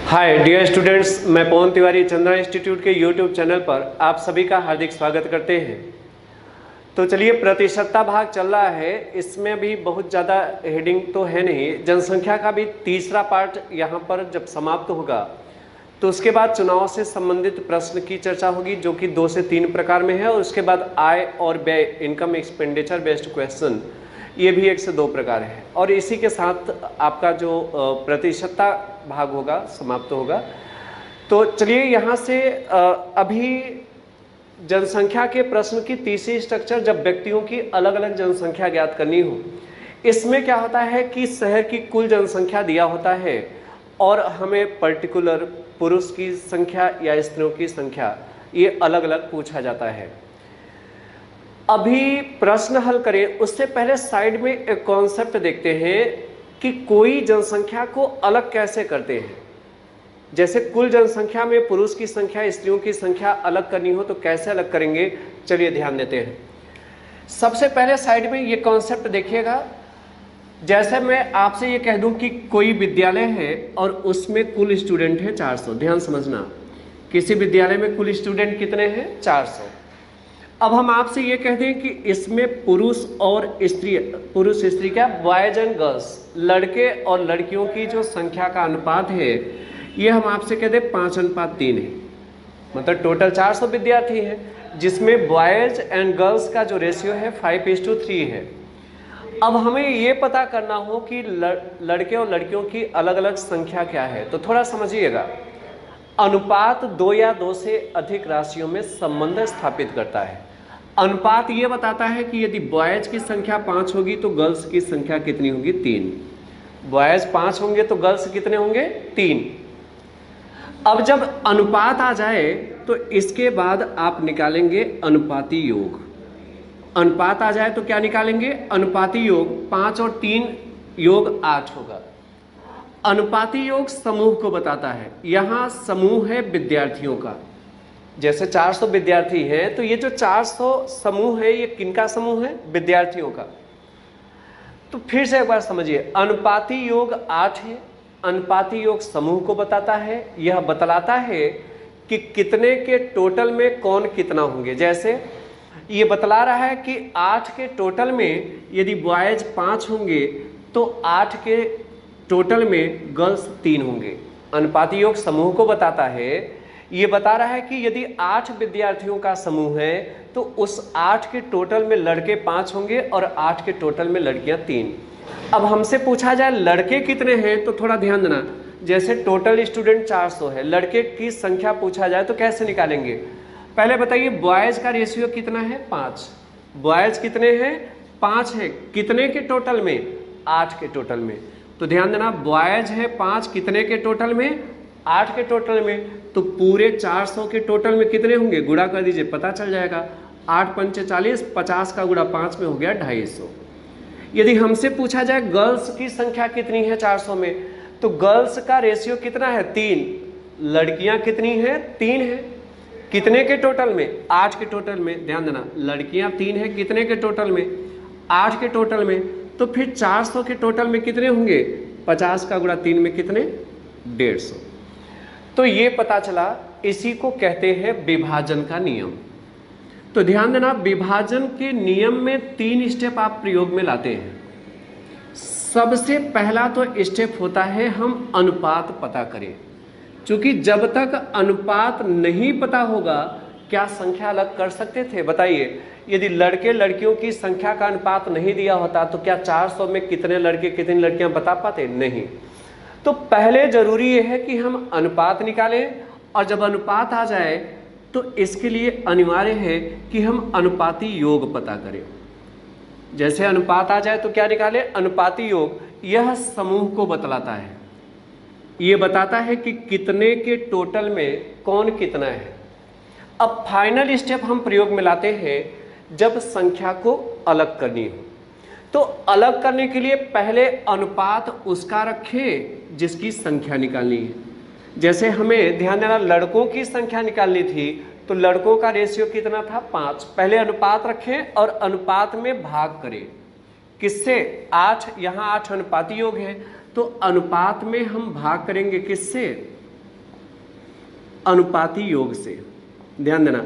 Hi dear students, मैं पवन Tiwari Chandra institute के YouTube channel पर आप सभी का हार्दिक स्वागत करते हैं। तो चलिए, प्रतिशतता भाग चल रहा है। इसमें भी बहुत ज़्यादा हेडिंग तो है नहीं। जनसंख्या का भी तीसरा पार्ट यहाँ पर जब समाप्त होगा तो उसके बाद चुनाव से संबंधित प्रश्न की चर्चा होगी, जो कि 2 से 3 प्रकार में है। और उसके बाद आय और व्यय, इनकम एक्सपेंडिचर बेस्ड क्वेश्चन, ये भी 1 से 2 प्रकार है। और इसी के साथ आपका जो प्रतिशतता भाग होगा समाप्त होगा। तो चलिए, यहाँ से अभी जनसंख्या के प्रश्न की तीसरी स्ट्रक्चर, जब व्यक्तियों की अलग अलग जनसंख्या ज्ञात करनी हो, इसमें क्या होता है कि शहर की कुल जनसंख्या दिया होता है और हमें पर्टिकुलर पुरुष की संख्या या स्त्रियों की संख्या ये अलग अलग पूछा जाता है। अभी प्रश्न हल करें उससे पहले साइड में एक कॉन्सेप्ट देखते हैं कि कोई जनसंख्या को अलग कैसे करते हैं। जैसे कुल जनसंख्या में पुरुष की संख्या स्त्रियों की संख्या अलग करनी हो तो कैसे अलग करेंगे, चलिए ध्यान देते हैं। सबसे पहले साइड में ये कॉन्सेप्ट देखिएगा। जैसे मैं आपसे ये कह दूं कि कोई विद्यालय है और उसमें कुल स्टूडेंट है 400। ध्यान समझना, किसी विद्यालय में कुल स्टूडेंट कितने हैं? 400। अब हम आपसे ये कह दें कि इसमें पुरुष और स्त्री, पुरुष स्त्री क्या, बॉयज एंड गर्ल्स, लड़के और लड़कियों की जो संख्या का अनुपात है ये हम आपसे कह दें 5:3 है। मतलब टोटल 400 विद्यार्थी हैं, जिसमें बॉयज एंड गर्ल्स का जो रेशियो है 5:3 है। अब हमें ये पता करना हो कि लड़के और लड़कियों की अलग अलग संख्या क्या है, तो थोड़ा समझिएगा। अनुपात 2 या 2 से अधिक राशियों में संबंध स्थापित करता है। अनुपात ये बताता है कि यदि बॉयज की संख्या 5 होगी तो गर्ल्स की संख्या कितनी होगी? 3। बॉयज 5 होंगे तो गर्ल्स कितने होंगे? 3। अब जब अनुपात आ जाए तो इसके बाद आप निकालेंगे अनुपाती योग। अनुपात आ जाए तो क्या निकालेंगे? अनुपाती योग। 5 और 3 योग 8 होगा। अनुपाती योग समूह को बताता है। यहाँ समूह है विद्यार्थियों का। जैसे 400 विद्यार्थी हैं तो ये जो 400 समूह है ये किनका समूह है? विद्यार्थियों का। तो फिर से एक बार समझिए, अनुपाती योग 8 है। अनुपाती योग समूह को बताता है। यह बतलाता है कि कितने के टोटल में कौन कितना होंगे। जैसे ये बतला रहा है कि 8 के टोटल में यदि बॉयज 5 होंगे तो 8 के टोटल में गर्ल्स 3 होंगे। अनुपाती योग समूह को बताता है। ये बता रहा है कि यदि 8 विद्यार्थियों का समूह है तो उस 8 के टोटल में लड़के 5 होंगे और 8 के टोटल में लड़कियां 3। अब हमसे पूछा जाए लड़के कितने हैं, तो थोड़ा ध्यान देना। जैसे टोटल स्टूडेंट 400 है, लड़के की संख्या पूछा जाए तो कैसे निकालेंगे? पहले बताइए, बॉयज का रेशियो कितना है? 5। बॉयज कितने हैं? 5 है। कितने के टोटल में? 8 के टोटल में। तो ध्यान देना, बॉयज है 5, कितने के टोटल में? 8 के टोटल में। तो पूरे 400 के टोटल में कितने होंगे? गुणा कर दीजिए, पता चल जाएगा। 8 पंचे 40, 50 का गुणा 5 में हो गया 250। यदि हमसे पूछा जाए गर्ल्स की संख्या कितनी है 400 में, तो गर्ल्स का रेशियो कितना है? 3। लड़कियां कितनी हैं? 3 है। कितने के टोटल में? 8 के टोटल में। ध्यान देना, लड़कियां 3 है, कितने के टोटल में? 8 के टोटल में। तो फिर 400 के टोटल में कितने होंगे? 50 का गुणा 3 में कितने? 150। तो ये पता चला। इसी को कहते हैं विभाजन का नियम। तो ध्यान देना, विभाजन के नियम में 3 स्टेप आप प्रयोग में लाते हैं। सबसे पहला तो स्टेप होता है हम अनुपात पता करें। क्योंकि जब तक अनुपात नहीं पता होगा, क्या संख्या अलग कर सकते थे? बताइए, यदि लड़के लड़कियों की संख्या का अनुपात नहीं दिया होता तो क्या 400 में कितने लड़के कितनी लड़कियां बता पाते? नहीं। तो पहले जरूरी यह है कि हम अनुपात निकालें, और जब अनुपात आ जाए तो इसके लिए अनिवार्य है कि हम अनुपाती योग पता करें। जैसे अनुपात आ जाए तो क्या निकालें? अनुपाती योग। यह समूह को बतलाता है। ये बताता है कि कितने के टोटल में कौन कितना है। अब फाइनल स्टेप हम प्रयोग में लाते हैं जब संख्या को अलग करनी हो। तो अलग करने के लिए पहले अनुपात उसका रखें जिसकी संख्या निकालनी है। जैसे हमें ध्यान देना, लड़कों की संख्या निकालनी थी तो लड़कों का रेशियो कितना था? 5। पहले अनुपात रखें और अनुपात में भाग करें। किससे? 8। यहाँ 8 अनुपाती योग है तो अनुपात में हम भाग करेंगे किससे? अनुपाती योग से। ध्यान देना,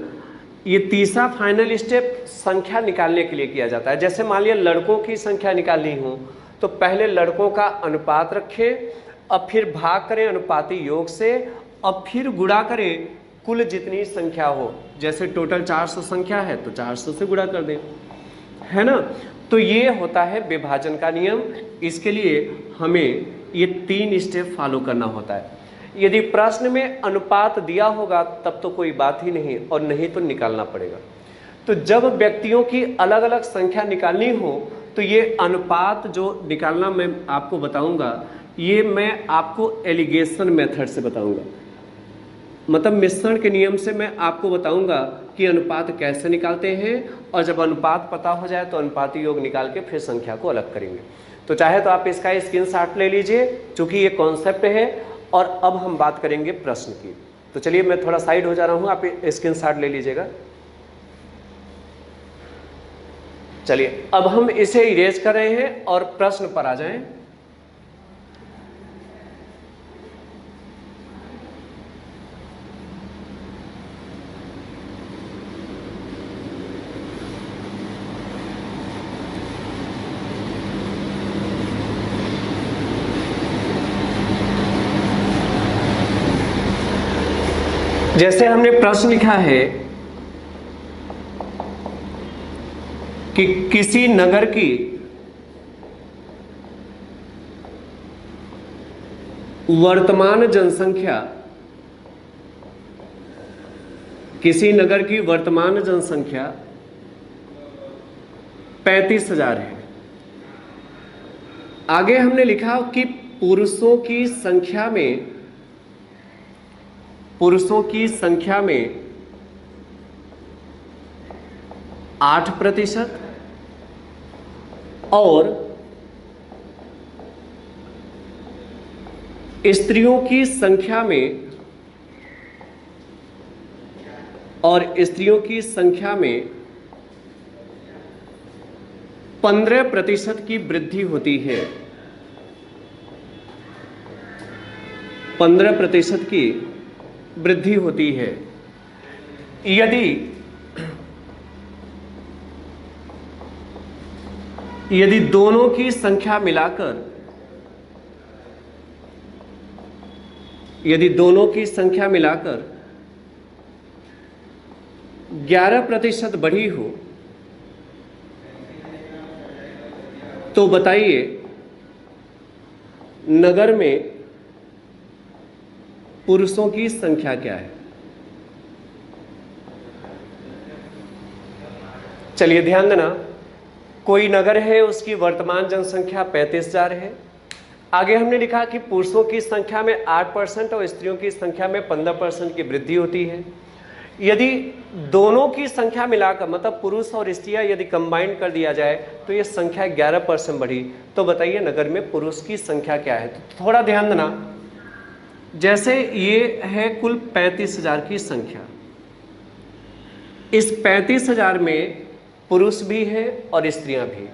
ये तीसरा फाइनल स्टेप संख्या निकालने के लिए किया जाता है। जैसे मान लिया लड़कों की संख्या निकालनी हो तो पहले लड़कों का अनुपात रखें, अब फिर भाग करें अनुपाती योग से, अब फिर गुणा करें कुल जितनी संख्या हो। जैसे टोटल 400 संख्या है तो 400 से गुणा कर दें, है ना। तो ये होता है विभाजन का नियम। इसके लिए हमें ये 3 स्टेप फॉलो करना होता है। यदि प्रश्न में अनुपात दिया होगा तब तो कोई बात ही नहीं, और नहीं तो निकालना पड़ेगा। तो जब व्यक्तियों की अलग अलग संख्या निकालनी हो तो ये अनुपात जो निकालना मैं आपको बताऊंगा, ये मैं आपको एलिगेशन मेथड से बताऊंगा। मतलब मिश्रण के नियम से मैं आपको बताऊंगा कि अनुपात कैसे निकालते हैं, और जब अनुपात पता हो जाए तो अनुपाती योग निकाल के फिर संख्या को अलग करेंगे। तो चाहे तो आप इसका स्क्रीनशॉट ले लीजिए, क्योंकि ये कॉन्सेप्ट है। और अब हम बात करेंगे प्रश्न की। तो चलिए मैं थोड़ा साइड हो जा रहा हूं, आप स्क्रीनशॉट ले लीजिएगा। चलिए अब हम इसे इरेज कर रहे हैं और प्रश्न पर आ जाएं। जैसे हमने प्रश्न लिखा है कि किसी नगर की वर्तमान जनसंख्या, किसी नगर की वर्तमान जनसंख्या 35,000 है। आगे हमने लिखा कि पुरुषों की संख्या में 8% और स्त्रियों की संख्या में 15% की वृद्धि होती है। 15% की वृद्धि होती है। यदि दोनों की संख्या मिलाकर 11% बढ़ी हो तो बताइए नगर में पुरुषों की संख्या क्या है। चलिए ध्यान देना, कोई नगर है उसकी वर्तमान जनसंख्या 35,000 है। आगे हमने लिखा कि पुरुषों की संख्या में 8% और स्त्रियों की संख्या में 15% की वृद्धि होती है। यदि दोनों की संख्या मिलाकर, मतलब पुरुष और स्त्रियां यदि कंबाइन कर दिया जाए तो ये संख्या 11% बढ़ी, तो बताइए नगर में पुरुष की संख्या क्या है। तो थोड़ा ध्यान देना, जैसे ये है कुल 35,000 की संख्या, इस 35,000 में पुरुष भी है और स्त्रियां भी।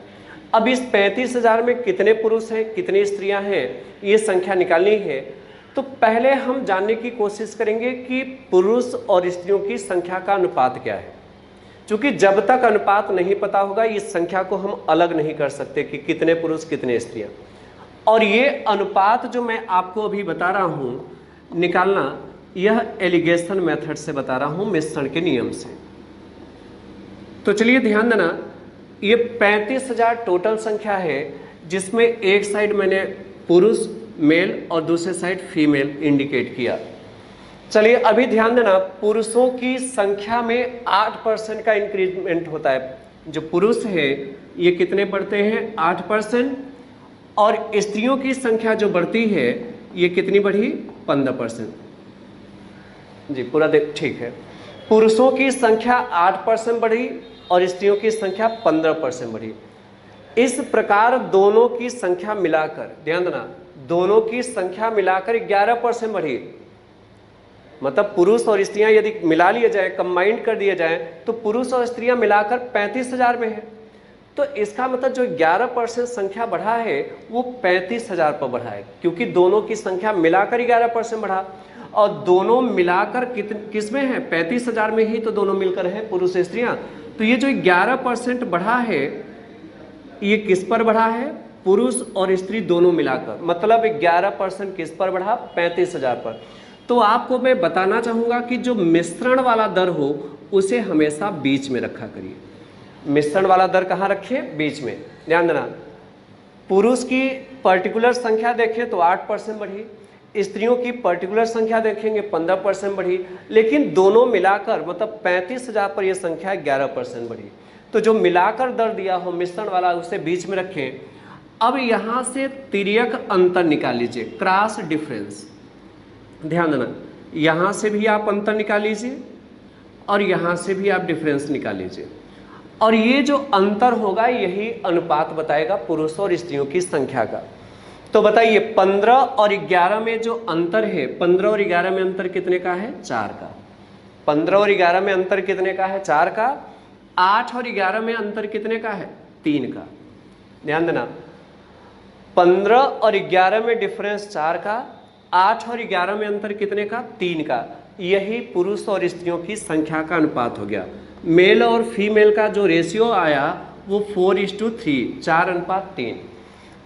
अब इस 35,000 में कितने पुरुष हैं कितनी स्त्रियां हैं ये संख्या निकालनी है। तो पहले हम जानने की कोशिश करेंगे कि पुरुष और स्त्रियों की संख्या का अनुपात क्या है, क्योंकि जब तक अनुपात नहीं पता होगा इस संख्या को हम अलग नहीं कर सकते कि कितने पुरुष कितने स्त्रियां। और ये अनुपात जो मैं आपको अभी बता रहा हूं निकालना, यह एलिगेशन मेथड से बता रहा हूं, मिश्रण के नियम से। तो चलिए ध्यान देना, ये 35,000 टोटल संख्या है, जिसमें एक साइड मैंने पुरुष मेल और दूसरे साइड फीमेल इंडिकेट किया। चलिए अभी ध्यान देना, पुरुषों की संख्या में 8% का इंक्रीजमेंट होता है। जो पुरुष है ये कितने बढ़ते हैं 8%, और स्त्रियों की संख्या जो बढ़ती है ये कितनी बढ़ी 15%। जी पूरा देख ठीक है, पुरुषों की संख्या 8% बढ़ी और स्त्रियों की संख्या 15% बढ़ी। इस प्रकार दोनों की संख्या मिलाकर, ध्यान देना, दोनों की संख्या मिलाकर 11% बढ़ी। मतलब पुरुष और स्त्रियां यदि मिला लिए जाए, कंबाइंड कर दिए जाए, तो पुरुष और स्त्रियां मिलाकर 35,000 में है। तो इसका मतलब जो 11% संख्या बढ़ा है वो 35,000 पर बढ़ा है, क्योंकि दोनों की संख्या मिलाकर 11% बढ़ा। और दोनों मिलाकर किस में है, 35,000 में ही तो दोनों मिलकर है पुरुष स्त्रियां। तो ये जो 11% बढ़ा है ये किस पर बढ़ा है, पुरुष और स्त्री दोनों मिलाकर, मतलब 11% किस पर बढ़ा, 35,000 पर। तो आपको मैं बताना चाहूंगा कि जो मिश्रण वाला दर हो उसे हमेशा बीच में रखा करिए। मिश्रण वाला दर कहाँ रखे, बीच में। ध्यान देना, पुरुष की पर्टिकुलर संख्या देखें तो 8% बढ़ी, स्त्रियों की पर्टिकुलर संख्या देखेंगे 15% बढ़ी, लेकिन दोनों मिलाकर मतलब 35,000 पर यह संख्या 11% बढ़ी। तो जो मिलाकर दर दिया हो मिश्रण वाला उसे बीच में रखें। अब यहां से तिर्यक अंतर निकाल लीजिए, क्रॉस डिफरेंस। ध्यान देना, यहां से भी आप अंतर निकाल लीजिए और यहां से भी आप डिफरेंस निकाल लीजिए, और ये जो अंतर होगा यही अनुपात बताएगा पुरुष और स्त्रियों की संख्या का। तो बताइए 15 और 11 में जो अंतर है, 15 और 11 में अंतर कितने का है, 4 का। 15 और 11 में अंतर कितने का है, 4 का। 8 और 11 में अंतर कितने का है, 3 का। ध्यान देना, 15 और 11 में डिफरेंस 4 का, 8 और 11 में अंतर कितने का, 3 का। यही पुरुष और स्त्रियों की संख्या का अनुपात हो गया। मेल और फीमेल का जो रेशियो आया वो 4:3, 4:3।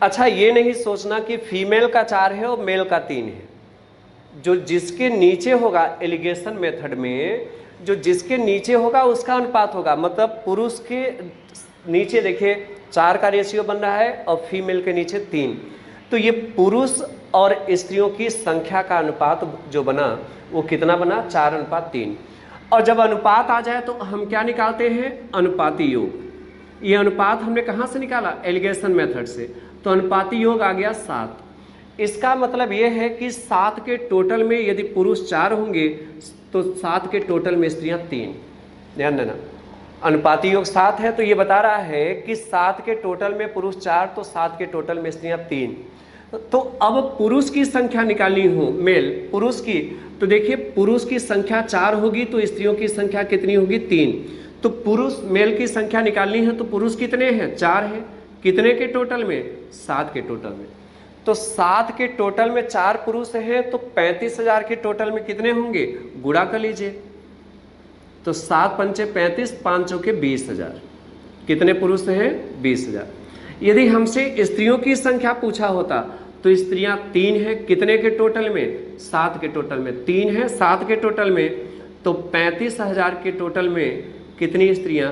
अच्छा, ये नहीं सोचना कि फीमेल का 4 है और मेल का 3 है। जो जिसके नीचे होगा एलिगेशन मेथड में, जो जिसके नीचे होगा उसका अनुपात होगा। मतलब पुरुष के नीचे देखिए 4 का रेशियो बन रहा है और फीमेल के नीचे 3। तो ये पुरुष और स्त्रियों की संख्या का अनुपात जो बना वो कितना बना, 4:3। और जब अनुपात आ जाए तो हम क्या निकालते हैं, अनुपाती योग। ये अनुपात हमने कहाँ से निकाला, एलिगेशन मेथड से। तो अनुपाती योग आ गया 7। इसका मतलब ये है कि 7 के टोटल में यदि पुरुष 4 होंगे तो 7 के टोटल में स्त्रियां 3। ध्यान देना, अनुपाती योग 7 है तो ये बता रहा है कि 7 के टोटल में पुरुष 4 तो 7 के टोटल में स्त्रियां 3। तो अब पुरुष की संख्या निकालनी हो, मेल पुरुष की, तो देखिए पुरुष की संख्या 4 होगी तो स्त्रियों की संख्या कितनी होगी, 3। तो पुरुष मेल की संख्या निकालनी है तो पुरुष कितने हैं, 4 है। कितने के टोटल में, 7 के टोटल में। तो 7 के टोटल में 4 पुरुष हैं तो 35,000 के टोटल में कितने होंगे, गुणा कर लीजिए। तो 7 पंचे 35, 5 चौके 20,000। कितने पुरुष हैं, 20,000। यदि हमसे स्त्रियों की संख्या पूछा होता तो स्त्रियां 3 हैं, कितने के टोटल में, 7 के टोटल में। 3 है 7 के टोटल में, तो 35,000 के टोटल में कितनी स्त्रियां,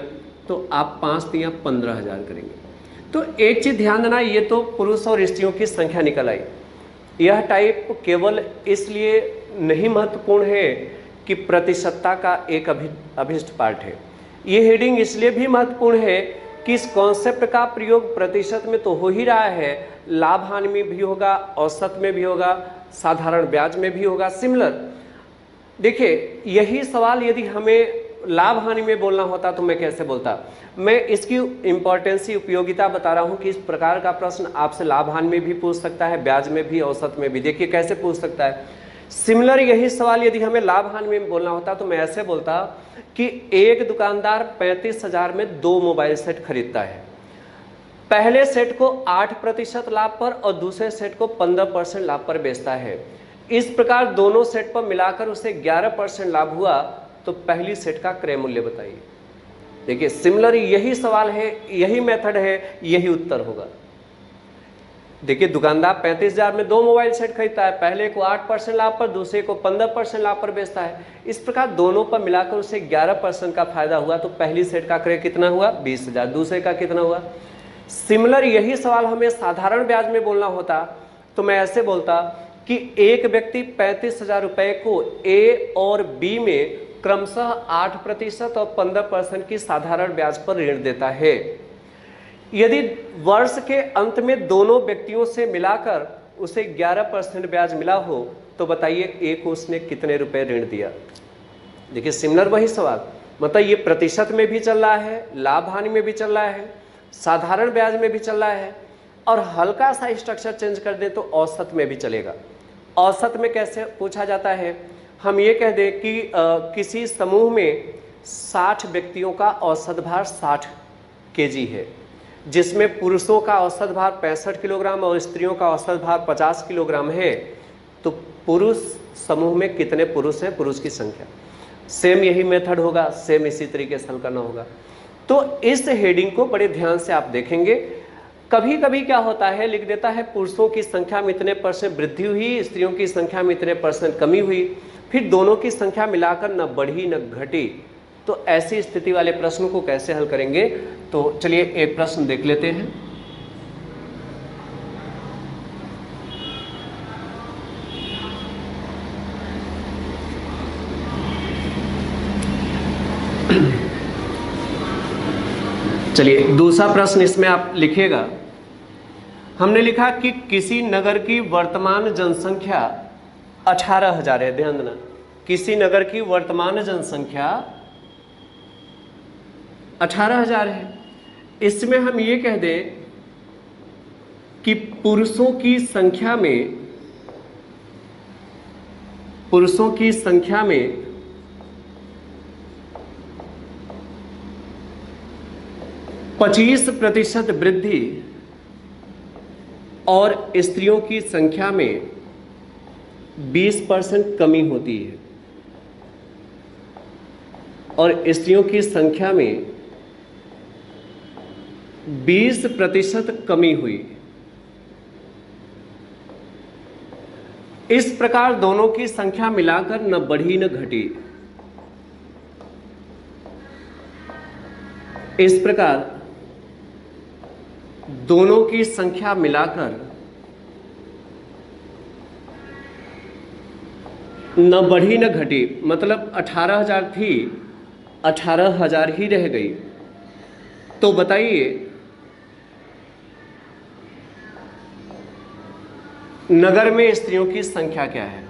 तो आप 5 3 15,000 करेंगे। तो एक चीज ध्यान देना, ये तो पुरुष और स्त्रियों की संख्या निकल आई। यह टाइप केवल इसलिए नहीं महत्वपूर्ण है कि प्रतिशतता का एक अभिष्ट पार्ट है। ये हेडिंग इसलिए भी महत्वपूर्ण है कि इस कॉन्सेप्ट का प्रयोग प्रतिशत में तो हो ही रहा है, लाभ हानि में भी होगा, औसत में भी होगा, साधारण ब्याज में भी होगा, सिमिलर। देखिए यही सवाल यदि हमें लाभ हानि में बोलना होता तो मैं कैसे बोलता। मैं इसकी इंपॉर्टेंसी, उपयोगिता बता रहा हूं कि इस प्रकार का प्रश्न आपसे लाभ हानि में भी पूछ सकता है, ब्याज में भी, औसत में भी। देखिए कैसे पूछ सकता है। सिमिलर यही सवाल यदि हमें लाभ हानि में बोलना होता तो मैं ऐसे बोलता कि एक दुकानदार 35,000 में 2 मोबाइल सेट खरीदता है। पहले सेट को 8% लाभ पर और दूसरे सेट को 15% लाभ पर बेचता है। इस प्रकार दोनों सेट पर मिलाकर उसे 11% लाभ हुआ, तो पहली सेट का क्रय मूल्य बताइए। देखिए सिमिलर यही सवाल है, यही मेथड है, यही उत्तर होगा। देखिए दुकानदार 35,000 में 2 मोबाइल सेट खरीदता है, पहले को 8% लाभ पर, दूसरे को 15% लाभ पर बेचता है। इस प्रकार दोनों पर मिलाकर उसे 11% का फायदा हुआ, तो पहली सेट का क्रय कितना हुआ, 20,000। दूसरे का कितना हुआ। सिमिलर यही सवाल हमें साधारण ब्याज में बोलना होता तो मैं ऐसे बोलता कि एक व्यक्ति 35,000 रुपए को ए और बी में क्रमशः 8% और 15% की साधारण ब्याज पर ऋण देता है। यदि वर्ष के अंत में दोनों व्यक्तियों से मिलाकर उसे 11% ब्याज मिला हो तो बताइए ए को उसने कितने रुपए ऋण दिया। देखिए सिमिलर वही सवाल, मतलब ये प्रतिशत में भी चल रहा है, लाभ हानि में भी चल रहा है, साधारण ब्याज में भी चल रहा है, और हल्का सा स्ट्रक्चर चेंज कर दें तो औसत में भी चलेगा। औसत में कैसे पूछा जाता है, हम ये कह दें कि किसी समूह में 60 व्यक्तियों का औसत भार 60 केजी है, जिसमें पुरुषों का औसत भार 65 किलोग्राम और स्त्रियों का औसत भार 50 किलोग्राम है। तो पुरुष समूह में कितने पुरुष हैं, पुरुष की संख्या। सेम यही मेथड होगा, सेम इसी तरीके से हल करना होगा। तो इस हेडिंग को बड़े ध्यान से आप देखेंगे। कभी कभी क्या होता है, लिख देता है पुरुषों की संख्या में इतने % वृद्धि हुई, स्त्रियों की संख्या में इतने % कमी हुई, फिर दोनों की संख्या मिलाकर न बढ़ी न घटी। तो ऐसी स्थिति वाले प्रश्न को कैसे हल करेंगे? तो चलिए एक प्रश्न देख लेते हैं। चलिए दूसरा प्रश्न इसमें आप लिखिएगा। हमने लिखा कि किसी नगर की वर्तमान जनसंख्या 18,000 है। ध्यान देना, किसी नगर की वर्तमान जनसंख्या 18,000 है। इसमें हम ये कह दें कि पुरुषों की संख्या में 25% वृद्धि और स्त्रियों की संख्या में 20% कमी होती है, और स्त्रियों की संख्या में 20% कमी हुई। इस प्रकार दोनों की संख्या मिलाकर न बढ़ी न घटी। इस प्रकार दोनों की संख्या मिलाकर न बढ़ी न घटी, मतलब 18,000 थी, 18,000 ही रह गई। तो बताइए नगर में स्त्रियों की संख्या क्या है?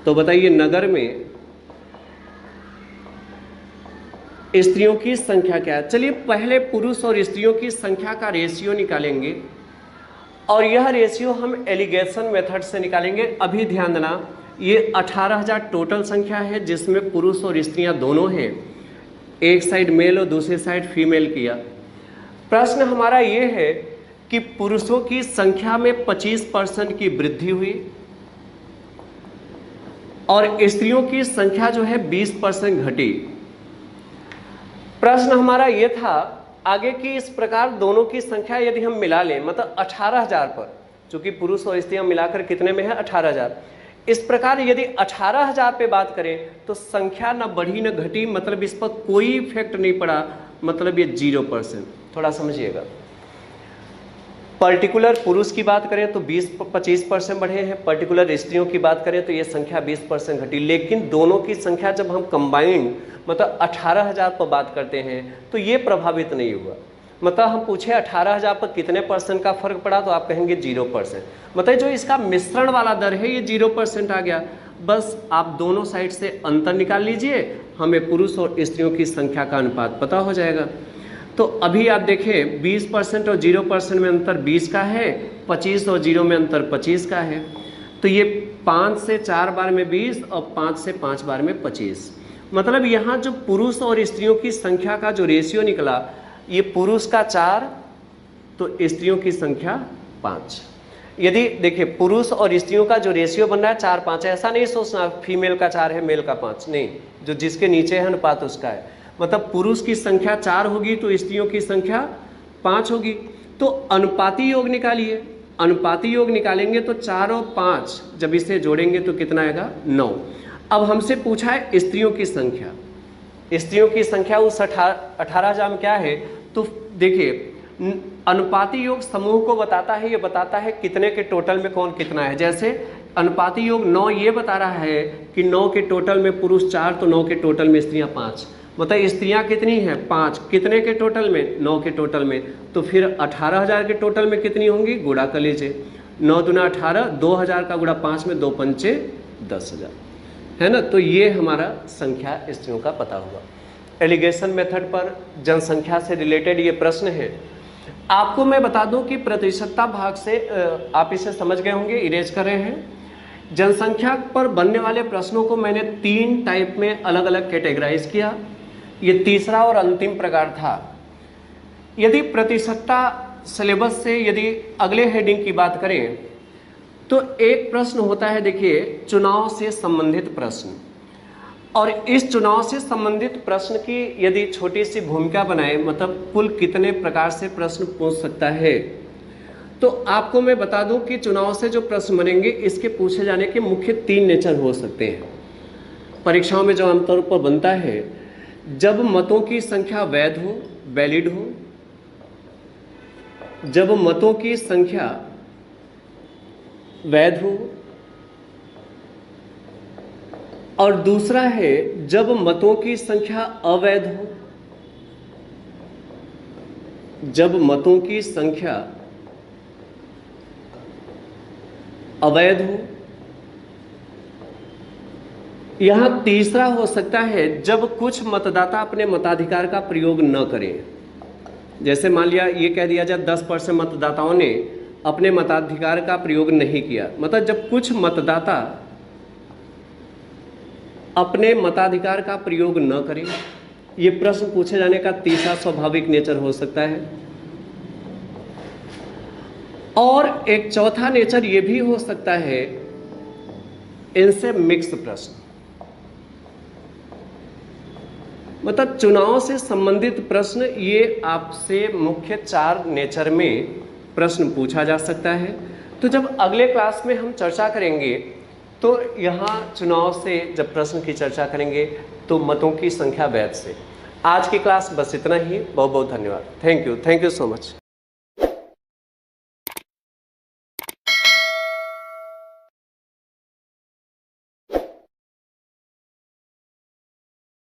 तो बताइए नगर में स्त्रियों की संख्या क्या है? चलिए पहले पुरुष और स्त्रियों की संख्या का रेशियो निकालेंगे, और यह रेशियो हम एलिगेशन मेथड से निकालेंगे। अभी ध्यान देना, ये 18,000 टोटल संख्या है जिसमें पुरुष और स्त्रियां दोनों हैं। एक साइड मेल और दूसरी साइड फीमेल किया। प्रश्न हमारा ये है कि पुरुषों की संख्या में 25% की वृद्धि हुई और स्त्रियों की संख्या जो है 20% घटी। प्रश्न हमारा ये था आगे कि इस प्रकार दोनों की संख्या यदि हम मिला लें, मतलब 18,000 पर, चूंकि पुरुष और स्त्रियां मिलाकर कितने में है 18,000, इस प्रकार यदि 18,000 पे बात करें तो संख्या न बढ़ी न घटी, मतलब इस पर कोई इफेक्ट नहीं पड़ा, मतलब ये 0%। थोड़ा समझिएगा, पर्टिकुलर पुरुष की बात करें तो 20-25% बढ़े हैं, पर्टिकुलर स्त्रियों की बात करें तो ये संख्या 20% घटी। लेकिन दोनों की संख्या जब हम कंबाइंड मतलब 18,000 पर बात करते हैं तो ये प्रभावित नहीं हुआ। मतलब हम पूछे 18,000 पर कितने % का फर्क पड़ा, तो आप कहेंगे 0%। मतलब जो इसका मिश्रण वाला दर है ये 0% आ गया। बस आप दोनों साइड से अंतर निकाल लीजिए, हमें पुरुष और स्त्रियों की संख्या का अनुपात पता हो जाएगा। तो अभी आप देखें 20% और 0% में अंतर 20 का है, 25 और 0 में अंतर 25 का है। तो ये 5 से 4 बार में 20 और 5 से 5 बार में 25। मतलब यहाँ जो पुरुष और स्त्रियों की संख्या का जो रेशियो निकला, ये पुरुष का 4 तो स्त्रियों की संख्या 5। यदि देखिए पुरुष और स्त्रियों का जो रेशियो बन रहा है 4-5, ऐसा नहीं सोचना फीमेल का 4 है मेल का 5, नहीं, जो जिसके नीचे है अनुपात उसका है। मतलब पुरुष की संख्या 4 होगी तो स्त्रियों की संख्या 5 होगी। तो अनुपाती योग निकालिए। अनुपाती योग निकालेंगे तो 4 और 5 जब इसे जोड़ेंगे तो कितना आएगा 9। अब हमसे पूछा है स्त्रियों की संख्या। स्त्रियों की संख्या उस 18,000 में क्या है, तो देखिए अनुपाती योग समूह को बताता है, ये बताता है कितने के टोटल में कौन कितना है। जैसे अनुपाती योग 9 ये बता रहा है कि 9 के टोटल में पुरुष 4 तो 9 के टोटल में स्त्रियां 5। मतलब स्त्रियां कितनी हैं 5, कितने के टोटल में 9 के टोटल में। तो फिर 18,000 के टोटल में कितनी होंगी, गुणा कर लीजिए, 9 दूना 18, 2,000 का गुणा 5 में 2 पंचे 10,000 है ना। तो ये हमारा संख्या स्त्रियों का पता हुआ। एलिगेशन मेथड पर जनसंख्या से रिलेटेड ये प्रश्न है। आपको मैं बता दूं कि प्रतिशतता भाग से आप इसे समझ गए होंगे, इरेज कर रहे हैं। जनसंख्या पर बनने वाले प्रश्नों को मैंने 3 टाइप में अलग अलग कैटेगराइज किया। ये तीसरा और अंतिम प्रकार था। यदि प्रतिशतता सिलेबस से यदि अगले हेडिंग की बात करें तो एक प्रश्न होता है, देखिए, चुनाव से संबंधित प्रश्न, और इस चुनाव से संबंधित प्रश्न की यदि छोटी सी भूमिका बनाए, मतलब कुल कितने प्रकार से प्रश्न पूछ सकता है, तो आपको मैं बता दूं कि चुनाव से जो प्रश्न बनेंगे इसके पूछे जाने के मुख्य 3 नेचर हो सकते हैं। परीक्षाओं में जो आमतौर पर बनता है, जब मतों की संख्या वैध हो, वैलिड हो, जब मतों की संख्या वैध हो, और दूसरा है जब मतों की संख्या अवैध हो, जब मतों की संख्या अवैध हो। यहां तीसरा हो सकता है जब कुछ मतदाता अपने मताधिकार का प्रयोग न करें। जैसे मान लिया ये कह दिया जाए 10% मतदाताओं ने अपने मताधिकार का प्रयोग नहीं किया, मतलब जब कुछ मतदाता अपने मताधिकार का प्रयोग न करें, ये प्रश्न पूछे जाने का तीसरा स्वाभाविक नेचर हो सकता है। और एक चौथा नेचर ये भी हो सकता है, इनसे मिक्स प्रश्न, मतलब चुनाव से संबंधित प्रश्न, ये आपसे मुख्य 4 नेचर में प्रश्न पूछा जा सकता है। तो जब अगले क्लास में हम चर्चा करेंगे तो यहाँ चुनाव से जब प्रश्न की चर्चा करेंगे तो मतों की संख्या वैध से। आज की क्लास बस इतना ही। बहुत बहुत धन्यवाद। Thank you so much.